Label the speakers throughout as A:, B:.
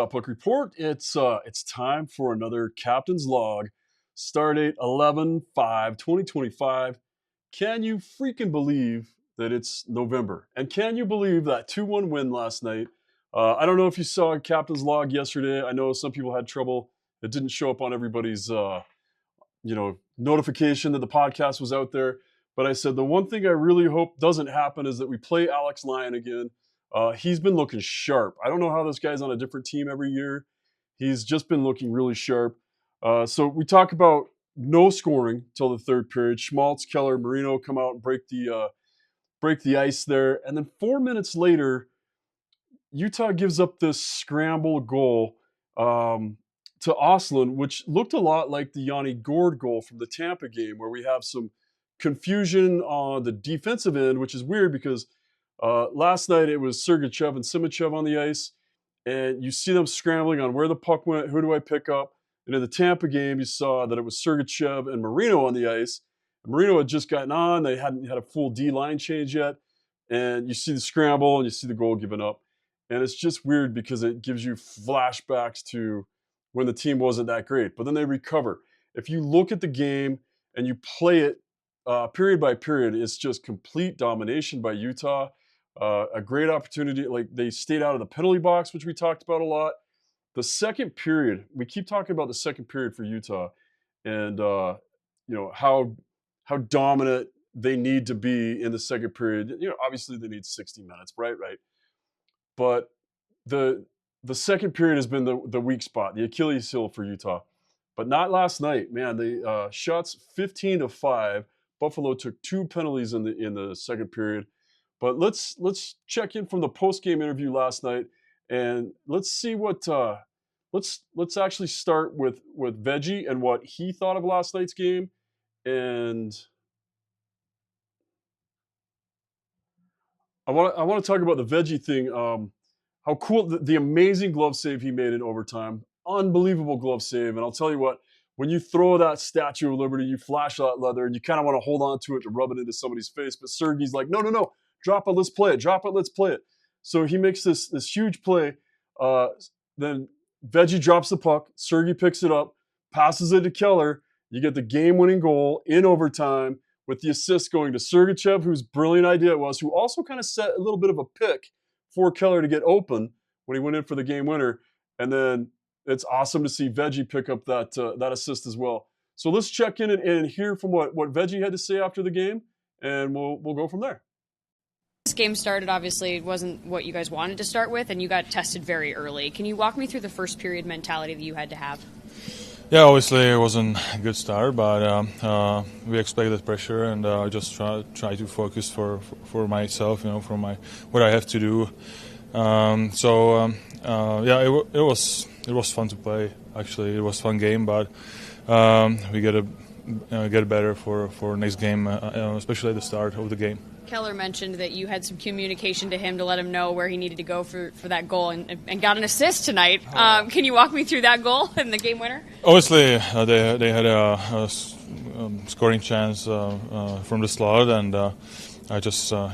A: Utah Puck Report. It's time for another Captain's Log. Stardate 11/5/2025. Can you freaking believe that it's November? And can you believe that 2-1 win last night? I don't know if you saw Captain's Log yesterday. I know some people had trouble. It didn't show up on everybody's notification that the podcast was out there. But I said the one thing I really hope doesn't happen is that we play Alex Lyon again. He's been looking sharp. I don't know how this guy's on a different team every year. He's just been looking really sharp. So we talk about no scoring till the third period. Schmaltz, Keller, Marino come out and break the ice there. And then 4 minutes later, Utah gives up this scramble goal to Oslin, which looked a lot like the Yanni Gourde goal from the Tampa game, where we have some confusion on the defensive end, which is weird because last night it was Sergachev and Simichev on the ice, and you see them scrambling on where the puck went, who do I pick up? And in the Tampa game, you saw that it was Sergachev and Marino on the ice. Marino had just gotten on. They hadn't had a full D-line change yet. And you see the scramble and you see the goal given up. And it's just weird because it gives you flashbacks to when the team wasn't that great. But then they recover. If you look at the game and you play it period by period, it's just complete domination by Utah. A great opportunity. Like, they stayed out of the penalty box, which we talked about a lot. The second period, we keep talking about the second period for Utah and how dominant they need to be in the second period. Obviously they need 60 minutes, right? But the second period has been the weak spot, the Achilles heel for Utah. But not last night, man. The shots 15-5. Buffalo took 2 penalties in the second period. But let's check in from the post-game interview last night, and let's see what let's actually start with Veggie and what he thought of last night's game. And I want to talk about the Veggie thing. How cool, the amazing glove save he made in overtime. Unbelievable glove save. And I'll tell you what, when you throw that Statue of Liberty, you flash that leather, and you kind of want to hold on to it to rub it into somebody's face. But Sergei's like, no, drop it, let's play it. Drop it, let's play it. So he makes this huge play. Then Veggie drops the puck. Sergei picks it up, passes it to Keller. You get the game-winning goal in overtime with the assist going to Sergachev, whose brilliant idea it was, who also kind of set a little bit of a pick for Keller to get open when he went in for the game winner. And then it's awesome to see Veggie pick up that assist as well. So let's check in and hear from what Veggie had to say after the game, and we'll go from there.
B: This game started, obviously, it wasn't what you guys wanted to start with, and you got tested very early. Can you walk me through the first period mentality that you had to have?
C: Yeah, obviously it wasn't a good start, but we expected pressure, and I just try to focus for myself, for what I have to do. It was fun to play. Actually, it was a fun game, but we gotta get better for next game, especially at the start of the game.
B: Keller mentioned that you had some communication to him to let him know where he needed to go for that goal and got an assist tonight. Can you walk me through that goal and the game winner? Obviously,
C: they had a scoring chance from the slot, and I just, I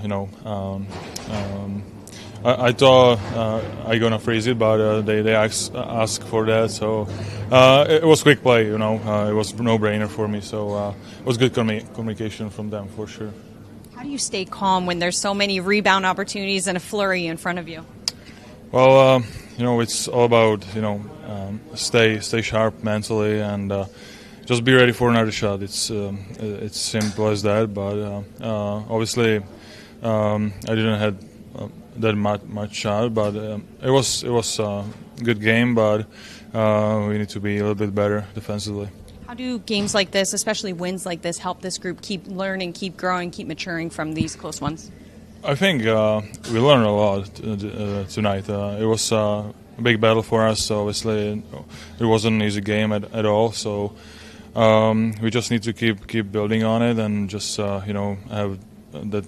C: thought I gonna freeze it, but they asked for that, so it was quick play. It was no brainer for me. So it was good communication from them for sure.
D: How do you stay calm when there's so many rebound opportunities and a flurry in front of you?
C: Well, it's all about stay sharp mentally and just be ready for another shot. It's simple as that. But obviously, I didn't have that much shot, but it was a good game. But we need to be a little bit better defensively.
D: How do games like this, especially wins like this, help this group keep learning, keep growing, keep maturing from these close ones?
C: I think we learned a lot tonight. It was a big battle for us, so obviously it wasn't an easy game at all. So we just need to keep building on it and just have that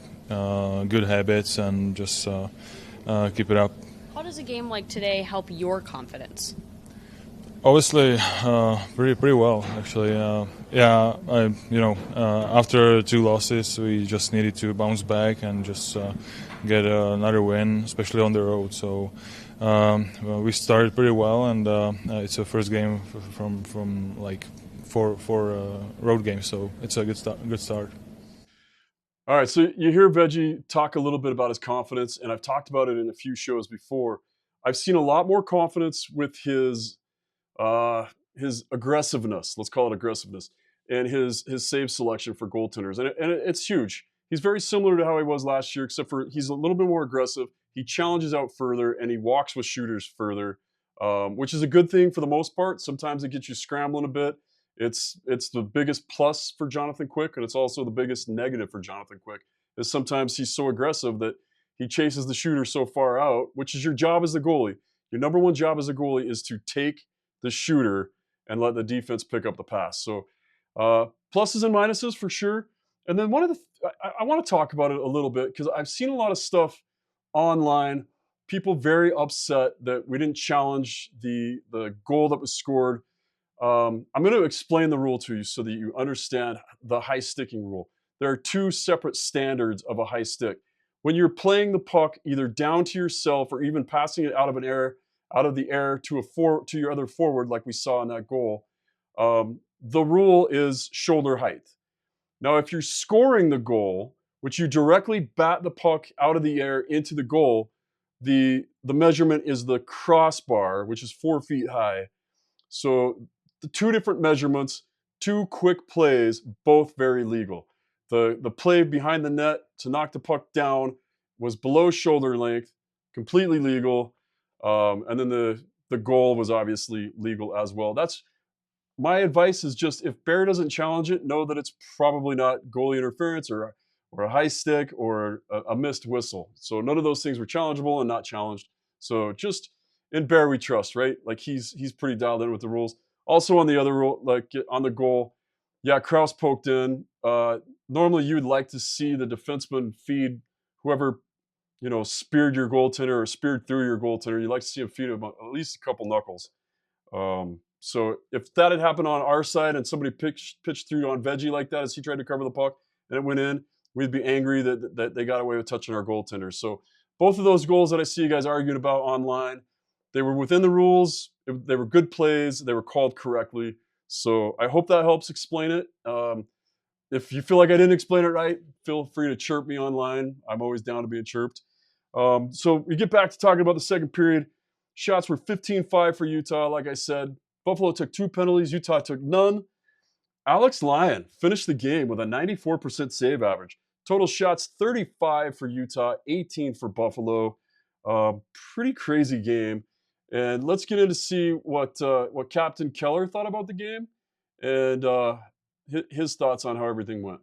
C: good habits and just keep it up.
B: How does a game like today help your confidence?
C: Obviously, pretty well actually. After 2 losses, we just needed to bounce back and just get another win, especially on the road. So well, we started pretty well, and it's the first game from like four road games, so it's a good start.
A: All right, so you hear Veggie talk a little bit about his confidence, and I've talked about it in a few shows before. I've seen a lot more confidence with his aggressiveness. Let's call it aggressiveness, and his save selection for goaltenders, and it's huge. He's very similar to how he was last year, except for he's a little bit more aggressive. He challenges out further, and he walks with shooters further, which is a good thing for the most part. Sometimes it gets you scrambling a bit. It's the biggest plus for Jonathan Quick, and it's also the biggest negative for Jonathan Quick, is sometimes he's so aggressive that he chases the shooter so far out, which is your job as the goalie. Your number one job as a goalie is to take the shooter and let the defense pick up the pass. So pluses and minuses for sure. And then I want to talk about it a little bit because I've seen a lot of stuff online, people very upset that we didn't challenge the goal that was scored. I'm going to explain the rule to you so that you understand the high sticking rule. There are two separate standards of a high stick. When you're playing the puck either down to yourself or even passing it out of the air to your other forward, like we saw in that goal, the rule is shoulder height. Now, if you're scoring the goal, which you directly bat the puck out of the air into the goal, the measurement is the crossbar, which is 4 feet high. So the two different measurements, two quick plays, both very legal. The play behind the net to knock the puck down was below shoulder length, completely legal. And then the goal was obviously legal as well. My advice is just if Bear doesn't challenge it, know that it's probably not goalie interference or a high stick or a missed whistle. So none of those things were challengeable and not challenged. So just in Bear we trust, right? Like he's pretty dialed in with the rules. Also on the other rule, like on the goal, yeah, Kraus poked in. Normally you'd like to see the defenseman feed whoever, speared your goaltender or speared through your goaltender. You'd like to see him feed him at least a couple knuckles. So if that had happened on our side and somebody pitched through on Veggie like that as he tried to cover the puck and it went in, we'd be angry that they got away with touching our goaltender. So both of those goals that I see you guys arguing about online, they were within the rules. They were good plays. They were called correctly. So I hope that helps explain it. If you feel like I didn't explain it right, feel free to chirp me online. I'm always down to being chirped. So we get back to talking about the second period. Shots were 15-5 for Utah, like I said. Buffalo took 2 penalties. Utah took none. Alex Lyon finished the game with a 94% save average. Total shots 35 for Utah, 18 for Buffalo. Pretty crazy game. And let's get in to see what Captain Keller thought about the game and his thoughts on how everything went.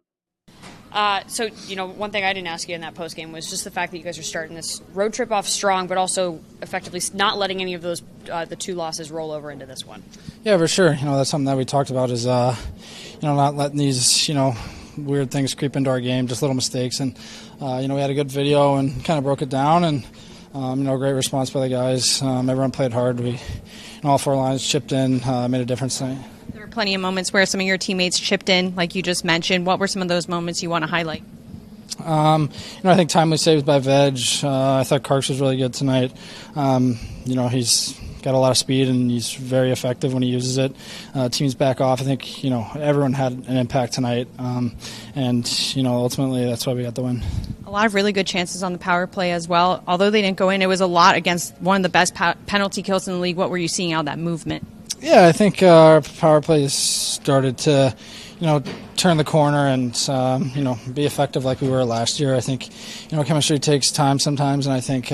B: So, one thing I didn't ask you in that postgame was just the fact that you guys are starting this road trip off strong, but also effectively not letting any of those, the 2 losses roll over into this one.
E: Yeah, for sure. That's something that we talked about is, not letting these, weird things creep into our game, just little mistakes. And, we had a good video and kind of broke it down and, great response by the guys. Everyone played hard. We, all 4 lines chipped in, made a difference tonight.
D: There were plenty of moments where some of your teammates chipped in, like you just mentioned. What were some of those moments you want to highlight?
E: I think timely saves by Veg. I thought Karks was really good tonight. He's got a lot of speed and he's very effective when he uses it. Teams back off. I think, everyone had an impact tonight. Ultimately that's why we got the win.
D: A lot of really good chances on the power play as well. Although they didn't go in, it was a lot against one of the best penalty kills in the league. What were you seeing out of that movement?
E: Yeah, I think our power play started to, turn the corner and, be effective like we were last year. I think, chemistry takes time sometimes, and I think,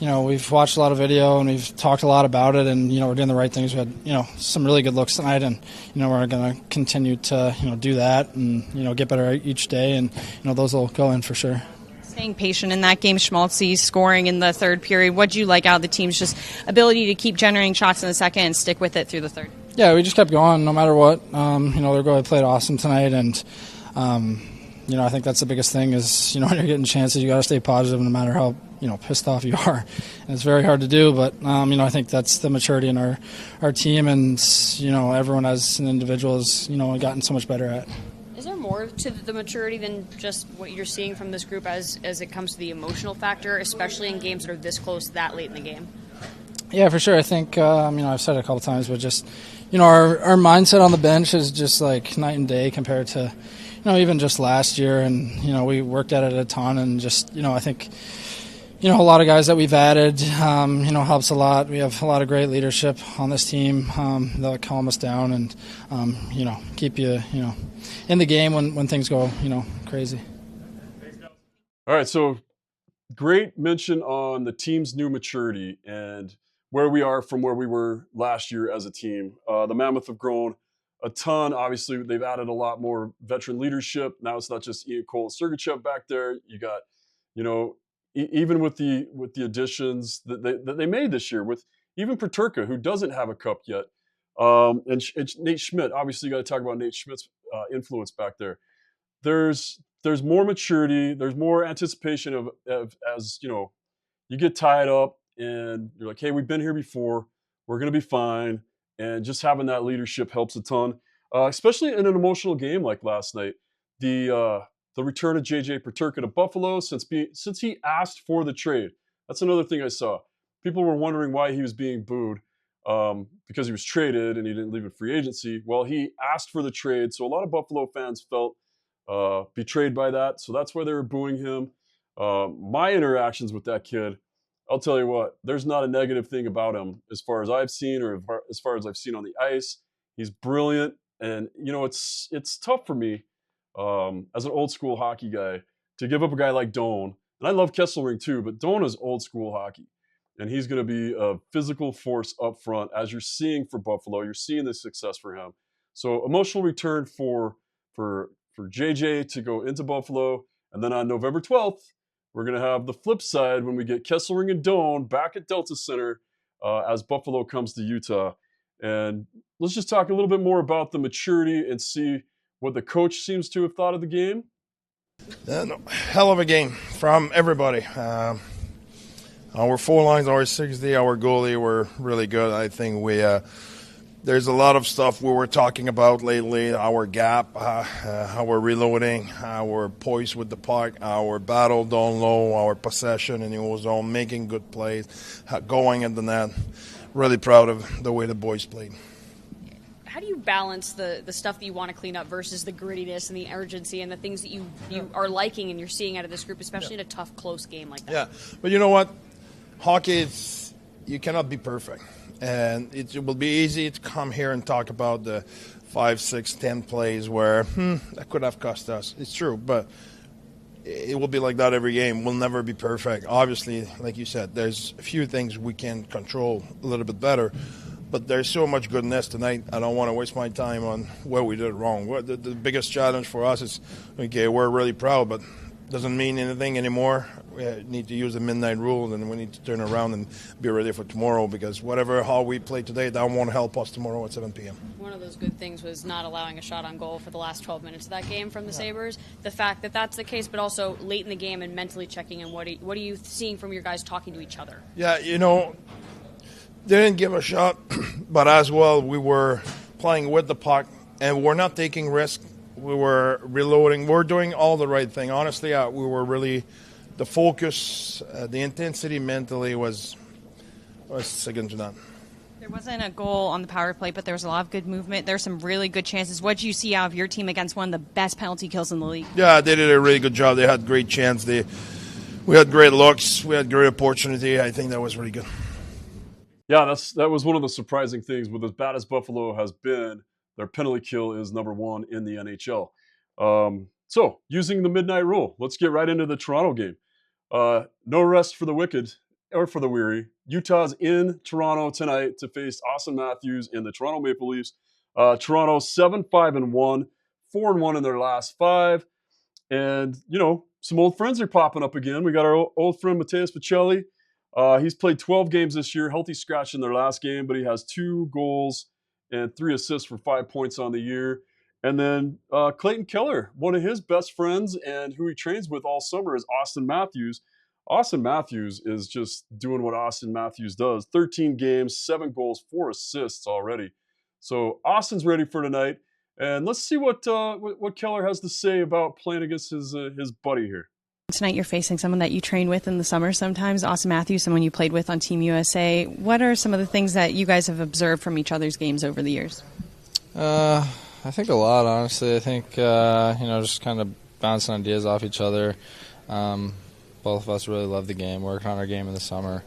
E: we've watched a lot of video and we've talked a lot about it, and, we're doing the right things. We had, some really good looks tonight, and, we're going to continue to, do that and, get better each day, and, those will go in for sure.
D: Staying patient in that game, Schmaltzy scoring in the third period. What did you like out of the team's just ability to keep generating shots in the second and stick with it through the third?
E: Yeah, we just kept going no matter what. Their goalie played awesome tonight, and I think that's the biggest thing is when you're getting chances, you got to stay positive no matter how pissed off you are. And it's very hard to do, but I think that's the maturity in our team, and everyone as an individual has gotten so much better at.
B: Is there more to the maturity than just what you're seeing from this group as it comes to the emotional factor, especially in games that are this close that late in the game?
E: Yeah, for sure. I think, I've said it a couple times, but just, our mindset on the bench is just like night and day compared to, even just last year. And, we worked at it a ton. And just, I think, a lot of guys that we've added, helps a lot. We have a lot of great leadership on this team that calm us down and, keep you, in the game when things go, crazy.
A: All right, so great mention on the team's new maturity and where we are from where we were last year as a team. The Mammoth have grown a ton. Obviously, they've added a lot more veteran leadership. Now it's not just Ian Cole and Sergachev back there. You got, even with the additions that they made this year, with even Peterka, who doesn't have a cup yet, and Nate Schmidt. Obviously, you got to talk about Nate Schmidt's influence back there. There's more maturity. There's more anticipation of as you get tied up and you're like, hey, we've been here before. We're going to be fine. And just having that leadership helps a ton, especially in an emotional game like last night. The return of J.J. Peterka to Buffalo since he asked for the trade. That's another thing I saw. People were wondering why he was being booed because he was traded and he didn't leave in free agency. Well, he asked for the trade, so a lot of Buffalo fans felt betrayed by that. So that's why they were booing him. My interactions with that kid, I'll tell you what, there's not a negative thing about him as far as I've seen or as far as I've seen on the ice. He's brilliant. And, it's tough for me as an old school hockey guy to give up a guy like Doan. And I love Kesselring too, but Doan is old school hockey. And he's going to be a physical force up front, as you're seeing for Buffalo. You're seeing the success for him. So emotional return for JJ to go into Buffalo. And then on November 12th, we're going to have the flip side when we get Kesselring and Doan back at Delta Center as Buffalo comes to Utah. And let's just talk a little bit more about the maturity and see what the coach seems to have thought of the game.
F: Hell of a game from everybody. Our four lines, our 6D, our goalie were really good. I think there's a lot of stuff we were talking about lately. Our gap, our reloading, our poise with the puck, our battle down low, our possession in the zone, making good plays, going at the net. Really proud of the way the boys played.
B: How do you balance the stuff that you want to clean up versus the grittiness and the urgency and the things that you are liking and you're seeing out of this group, especially in a tough, close game like that?
F: Yeah, but you know what? Hockey, you cannot be perfect. And it will be easy to come here and talk about the 5, 6, 10 plays where that could have cost us. It's true, but it will be like that every game. We'll never be perfect. Obviously, like you said, there's a few things we can control a little bit better. But there's so much goodness tonight. I don't want to waste my time on where we did wrong. The biggest challenge for us is, okay, we're really proud, but doesn't mean anything anymore. We need to use the midnight rule, and we need to turn around and be ready for tomorrow, because how we play today, that won't help us tomorrow at 7 p.m.
B: One of those good things was not allowing a shot on goal for the last 12 minutes of that game from the Sabres. The fact that that's the case, but also late in the game and mentally checking in. What are you seeing from your guys talking to each other?
F: Yeah, they didn't give a shot, but as well, we were playing with the puck, and we're not taking risks. We were reloading. We're doing all the right thing. Honestly, we were really the focus, the intensity mentally was second to none.
D: There wasn't a goal on the power play, but there was a lot of good movement. There's some really good chances. What did you see out of your team against one of the best penalty kills in the league?
F: Yeah, they did a really good job. They had great chance. We had great looks. We had great opportunity. I think that was really good.
A: Yeah, that was one of the surprising things. With as bad as Buffalo has been, their penalty kill is number 1 in the NHL. So, using the midnight rule, let's get right into the Toronto game. No rest for the wicked or for the weary. Utah's in Toronto tonight to face Austin Matthews and the Toronto Maple Leafs. Toronto 7-5-1, 4-1 in their last 5. And, some old friends are popping up again. We got our old friend Mateus Picelli. He's played 12 games this year, healthy scratch in their last game, but he has 2 goals and 3 assists for 5 points on the year. And then Clayton Keller, one of his best friends and who he trains with all summer, is Austin Matthews. Austin Matthews is just doing what Austin Matthews does. 13 games, 7 goals, 4 assists already. So Austin's ready for tonight. And let's see what Keller has to say about playing against his buddy here.
D: Tonight you're facing someone that you train with in the summer sometimes, Austin Matthews, someone you played with on Team USA. What are some of the things that you guys have observed from each other's games over the years?
E: I think a lot, honestly. I think, just kind of bouncing ideas off each other. Both of us really love the game, working on our game in the summer.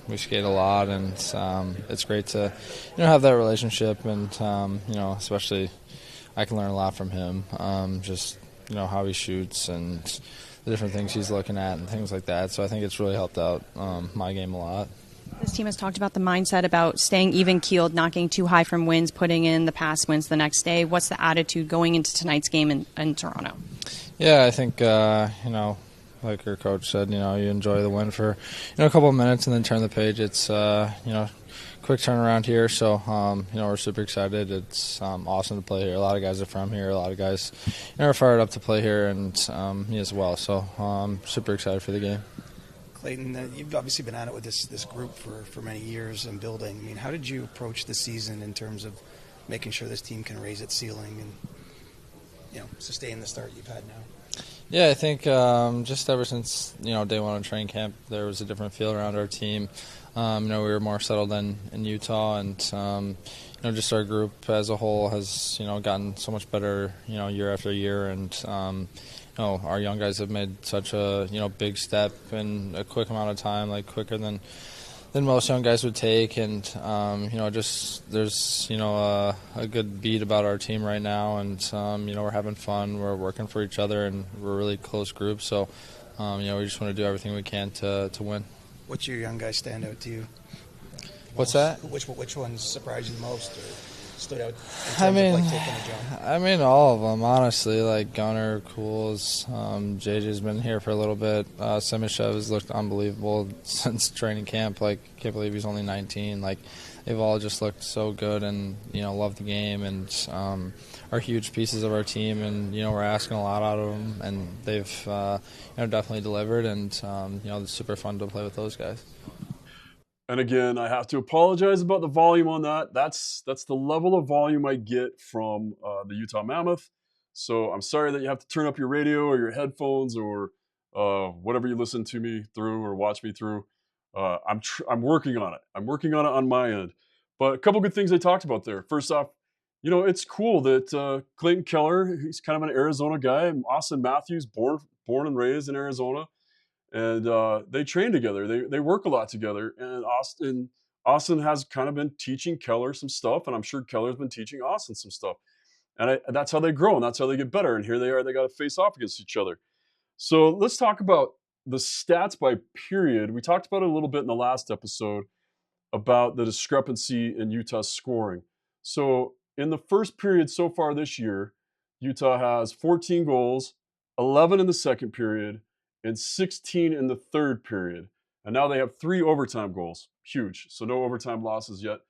E: We skate a lot, and it's great to have that relationship, and especially I can learn a lot from him. Just how he shoots and the different things he's looking at and things like that. So I think it's really helped out my game a lot.
D: This team has talked about the mindset about staying even-keeled, not getting too high from wins, putting in the past wins the next day. What's the attitude going into tonight's game in Toronto?
E: Yeah, I think, like your coach said, you enjoy the win for a couple of minutes and then turn the page. It's, quick turnaround here, so we're super excited. It's awesome to play here. A lot of guys are from here. A lot of guys are fired up to play here, and me as well. So I'm super excited for the game.
G: Clayton, you've obviously been at it with this group for many years and building. I mean, how did you approach the season in terms of making sure this team can raise its ceiling and sustain the start you've had now?
E: Yeah, I think just ever since day one of training camp, there was a different feel around our team. We were more settled in Utah, and just our group as a whole has gotten so much better year after year, and our young guys have made such a big step in a quick amount of time, like quicker than most young guys would take, and just there's a good beat about our team right now, and we're having fun, we're working for each other, and we're a really close group. So we just want to do everything we can to win.
G: What's your young guys stand out to you?
E: What's that?
G: Which ones surprised you the most, or stood out in terms
E: I
G: of like taking a jump?
E: all of them, honestly. Like Gunnar, Cools, JJ's been here for a little bit. Simishev has looked unbelievable since training camp. Like, can't believe he's only 19. Like, they've all just looked so good and love the game, and are huge pieces of our team. And we're asking a lot out of them, and they've definitely delivered. And it's super fun to play with those guys.
A: And again, I have to apologize about the volume on that. That's the level of volume I get from the Utah Mammoth. So I'm sorry that you have to turn up your radio or your headphones or whatever you listen to me through or watch me through. I'm working on it. I'm working on it on my end. But a couple good things I talked about there. First off, it's cool that Clayton Keller, he's kind of an Arizona guy, and Austin Matthews, born and raised in Arizona. And they train together. They work a lot together. And Austin has kind of been teaching Keller some stuff, and I'm sure Keller's been teaching Austin some stuff. And that's how they grow, and that's how they get better. And here they are. They got to face off against each other. So let's talk about the stats by period. We talked about it a little bit in the last episode about the discrepancy in Utah's scoring. So in the first period so far this year, Utah has 14 goals, 11 in the second period, and 16 in the third period. And now they have 3 overtime goals. Huge. So no overtime losses yet.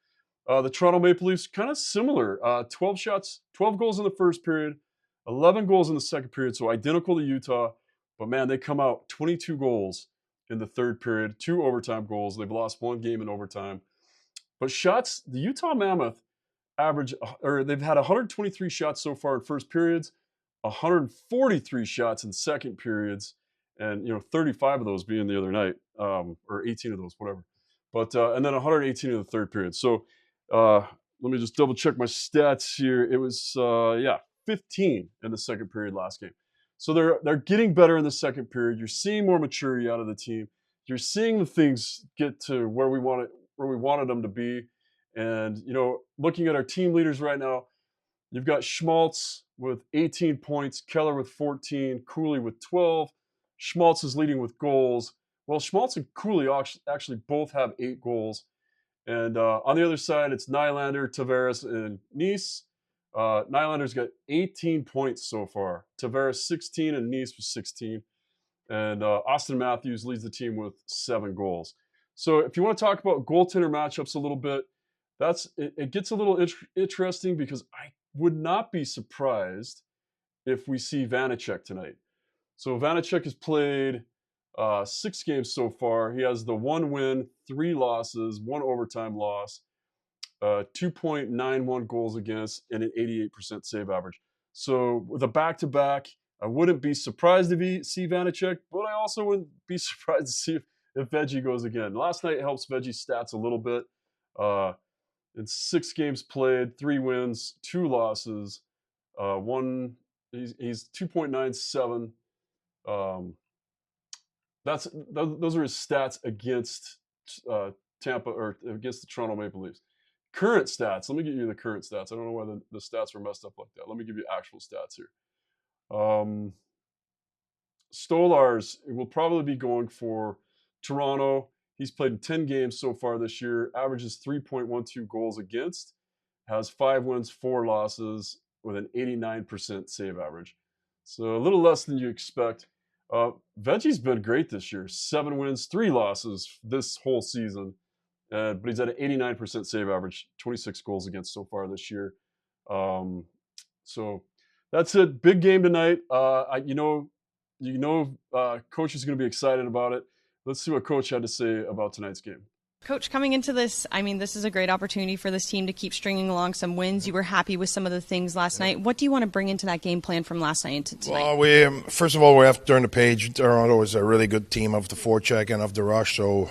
A: The Toronto Maple Leafs, kind of similar. 12 goals in the first period, 11 goals in the second period. So identical to Utah. But man, they come out 22 goals in the third period, 2 overtime goals. They've lost 1 game in overtime. But shots, the Utah Mammoth they've had 123 shots so far in first periods, 143 shots in second periods, and 35 of those being the other night, or 18 of those, whatever. But and then 118 in the third period. So let me just double check my stats here. It was 15 in the second period last game. So they're getting better in the second period. You're seeing more maturity out of the team. You're seeing the things get to where we wanted them to be. And looking at our team leaders right now, you've got Schmaltz with 18 points, Keller with 14, Cooley with 12. Schmaltz is leading with goals. Well, Schmaltz and Cooley actually both have 8 goals. And on the other side, it's Nylander, Tavares, and Nice. Nylander's got 18 points so far. Tavares 16 and Nice with 16. And Austin Matthews leads the team with 7 goals. So if you want to talk about goaltender matchups a little bit, it gets a little interesting because I would not be surprised if we see Vanacek tonight. So Vanacek has played 6 games so far. He has the 1 win, 3 losses, 1 overtime loss. 2.91 goals against, and an 88% save average. So with a back-to-back, I wouldn't be surprised to see Vanacek, but I also wouldn't be surprised to see if Veggie goes again. Last night helps Veggie's stats a little bit. In 6 games played, 3 wins, 2 losses, one. He's 2.97. Those are his stats against Tampa, or against the Toronto Maple Leafs. Current stats. Let me give you the current stats. I don't know why the stats were messed up like that. Let me give you actual stats here. Stolarz will probably be going for Toronto. He's played in 10 games so far this year, averages 3.12 goals against, has 5 wins, 4 losses, with an 89% save average. So a little less than you expect. Veggie's been great this year. 7 wins, 3 losses this whole season. But he's at an 89% save average, 26 goals against so far this year. So that's it. Big game tonight. Coach is going to be excited about it. Let's see what Coach had to say about tonight's game.
D: Coach, coming into this, I mean, this is a great opportunity for this team to keep stringing along some wins. You were happy with some of the things last night. What do you want to bring into that game plan from last night into tonight?
F: Well, first of all, we have to turn the page. Toronto is a really good team of the forecheck and of the rush. So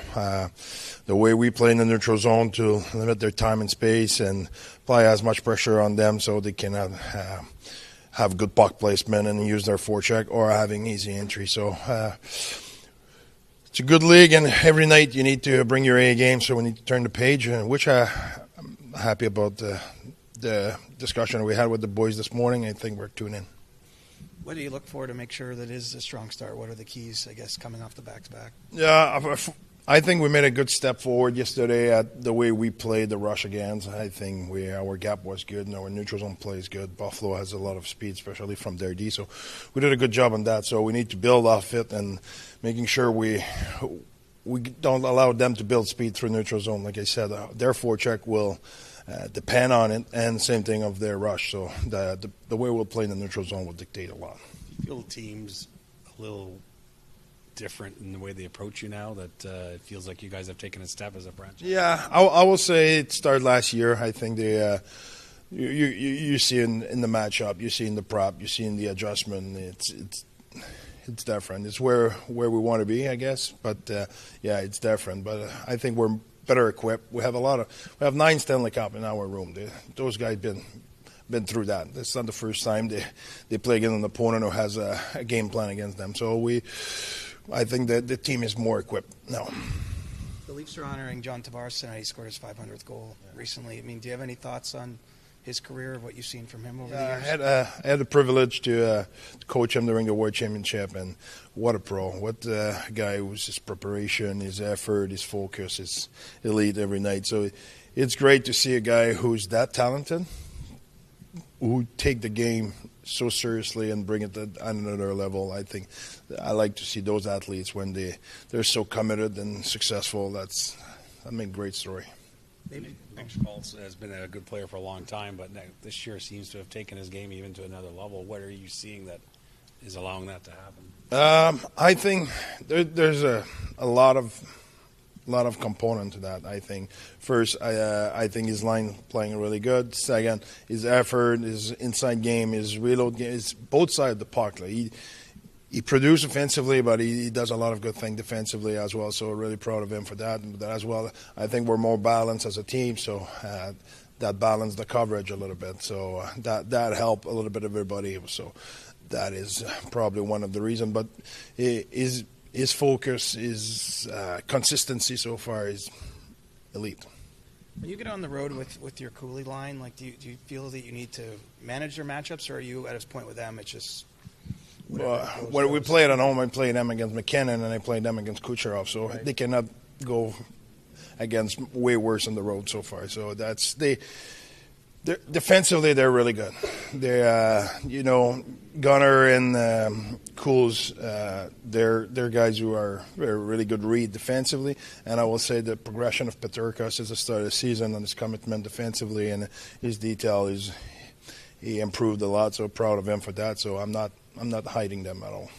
F: the way we play in the neutral zone to limit their time and space and apply as much pressure on them so they can have good puck placement and use their forecheck or having easy entry. So it's a good league, and every night you need to bring your A game, so we need to turn the page, which I'm happy about the discussion we had with the boys this morning. I think we're tuning in.
G: What do you look for to make sure that it is a strong start? What are the keys, I guess, coming off the back-to-back?
F: Yeah, I think we made a good step forward yesterday at the way we played the rush against. I think our gap was good and our neutral zone play is good. Buffalo has a lot of speed, especially from their D. So we did a good job on that. So we need to build off it and making sure we don't allow them to build speed through neutral zone. Like I said, their forecheck will depend on it, and same thing of their rush. So the way we'll play in the neutral zone will dictate a lot.
H: You feel the team's a little different in the way they approach you now, that it feels like you guys have taken a step as a franchise?
F: Yeah, I will say it started last year. I think you see in the matchup, you see in the prop, you see in the adjustment. It's different. It's where we want to be, I guess. But yeah, it's different. But I think we're better equipped. We have 9 Stanley Cup in our room. Those guys been through that. It's not the first time they play against an opponent who has a game plan against them. So I think that the team is more equipped now.
G: The Leafs are honoring John Tavares tonight. He scored his 500th goal recently. I mean, do you have any thoughts on his career, what you've seen from him over the years?
F: I had the privilege to coach him during the World Championship, and what a pro. What a guy who's his preparation, his effort, his focus is elite every night. So it's great to see a guy who's that talented, who take the game so seriously and bring it to another level. I think I like to see those athletes when they're so committed and successful. I mean, great story.
H: Maybe Schultz has been a good player for a long time, but this year seems to have taken his game even to another level. What are you seeing that is allowing that to happen?
F: I think there's a lot of component to that. I think first, I think his line playing really good. Second, his effort, his inside game, his reload game, is both sides of the puck. Like he produces offensively, but he does a lot of good things defensively as well. So really proud of him for that. But as well, I think we're more balanced as a team. So that balanced the coverage a little bit. So that helped a little bit of everybody. So that is probably one of the reasons. But his focus, his consistency so far is elite.
G: When you get on the road with your Cooley line, like do you feel that you need to manage their matchups, or are you at this point with them? It's just
F: when we played at home, I played them against McKinnon and I played them against Kucherov, so right. They cannot go against way worse on the road so far. So defensively, they're really good. They, Gunnar and Cools, they're guys who are really good read defensively. And I will say the progression of Peterka since the start of the season and his commitment defensively and his detail he improved a lot. So proud of him for that. So I'm not hiding them at all.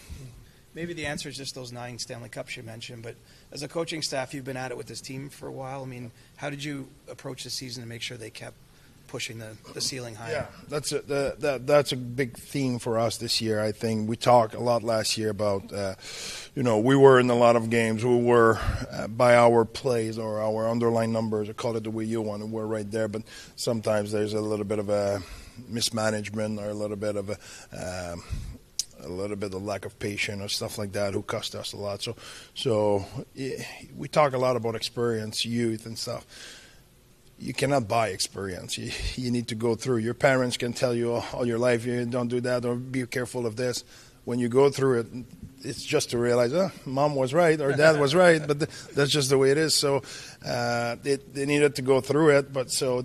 G: Maybe the answer is just those 9 Stanley Cups you mentioned, but as a coaching staff, you've been at it with this team for a while. I mean, how did you approach the season to make sure they kept pushing the ceiling higher?
F: Yeah, that's a big theme for us this year. I think we talked a lot last year about, we were in a lot of games. We were, by our plays or our underlying numbers, or call it the way you want, we're right there. But sometimes there's a little bit of a mismanagement or a little bit of lack of patience or stuff like that who cost us a lot. So we talk a lot about experience, youth and stuff. You cannot buy experience. You need to go through. Your parents can tell you all your life, you don't do that or be careful of this. When you go through it, it's just to realize, mom was right or dad was right, but that's just the way it is. So they needed to go through it. But so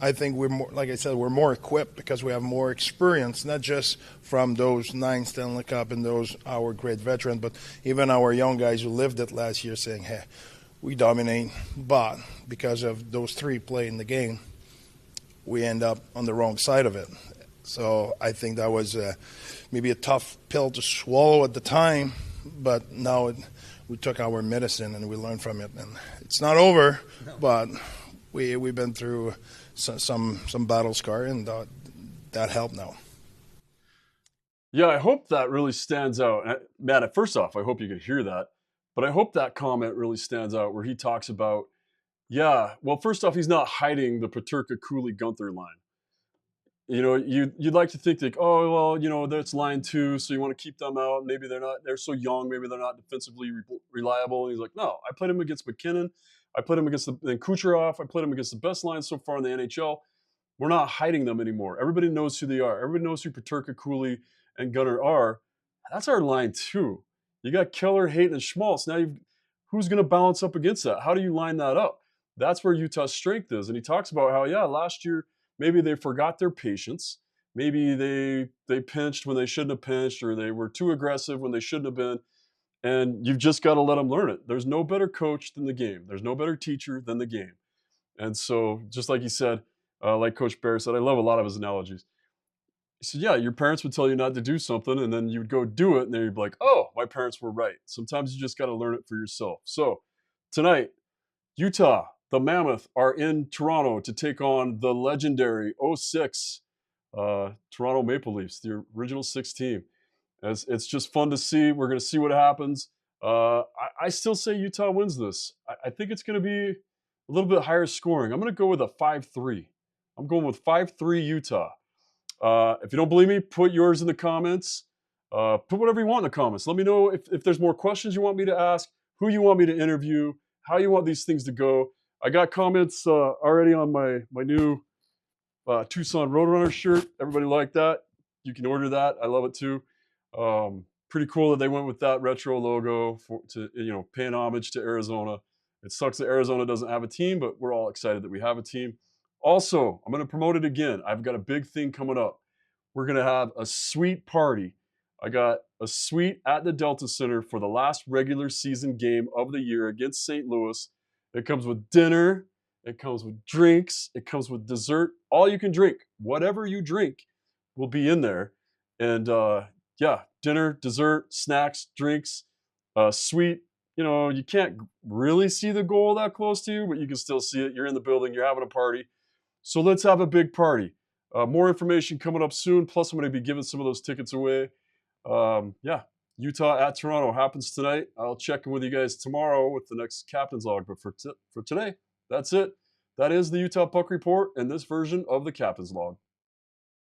F: I think we're more, like I said, we're more equipped because we have more experience, not just from those 9 Stanley Cup and those our great veterans, but even our young guys who lived it last year saying, hey, we dominate, but because of those 3 playing the game, we end up on the wrong side of it. So I think that was maybe a tough pill to swallow at the time, but now we took our medicine and we learned from it. And it's not over, but we've been through some battle scar, and that helped now.
A: Yeah, I hope that really stands out. Matt, first off, I hope you could hear that. But I hope that comment really stands out where he talks about, first off, he's not hiding the Peterka, Cooley, Gunther line. You'd like to think that's line 2, so you want to keep them out. Maybe they're so young, maybe they're not defensively reliable. And he's like, no, I played him against McKinnon. I played him against Kucherov. I played him against the best line so far in the NHL. We're not hiding them anymore. Everybody knows who they are. Everybody knows who Peterka, Cooley, and Gunnar are. That's our line 2. You got Keller, Hayton, and Schmaltz. Now, who's going to balance up against that? How do you line that up? That's where Utah's strength is. And he talks about how, last year, maybe they forgot their patience. Maybe they pinched when they shouldn't have pinched, or they were too aggressive when they shouldn't have been. And you've just got to let them learn it. There's no better coach than the game. There's no better teacher than the game. And so, just like he said, like Coach Bear said, I love a lot of his analogies. He said, your parents would tell you not to do something, and then you'd go do it, and then you'd be like, oh, my parents were right. Sometimes you just got to learn it for yourself. So tonight, Utah, the Mammoth, are in Toronto to take on the legendary 06 Toronto Maple Leafs, the original 6 team. It's just fun to see. We're going to see what happens. I still say Utah wins this. I think it's going to be a little bit higher scoring. I'm going to go with a 5-3. I'm going with 5-3 Utah. If you don't believe me, put yours in the comments. Put whatever you want in the comments. Let me know if there's more questions you want me to ask, who you want me to interview, how you want these things to go. I got comments already on my new Tucson Roadrunner shirt. Everybody like that. You can order that. I love it too. Pretty cool that they went with that retro logo to paying homage to Arizona. It sucks that Arizona doesn't have a team, but we're all excited that we have a team. Also, I'm going to promote it again. I've got a big thing coming up. We're going to have a sweet party. I got a suite at the Delta Center for the last regular season game of the year against St. Louis. It comes with dinner. It comes with drinks. It comes with dessert. All you can drink. Whatever you drink will be in there. And dinner, dessert, snacks, drinks, suite. You can't really see the goal that close to you, but you can still see it. You're in the building. You're having a party. So let's have a big party. More information coming up soon. Plus, I'm going to be giving some of those tickets away. Utah at Toronto happens tonight. I'll check in with you guys tomorrow with the next Captain's Log. But for today, that's it. That is the Utah Puck Report and this version of the Captain's Log.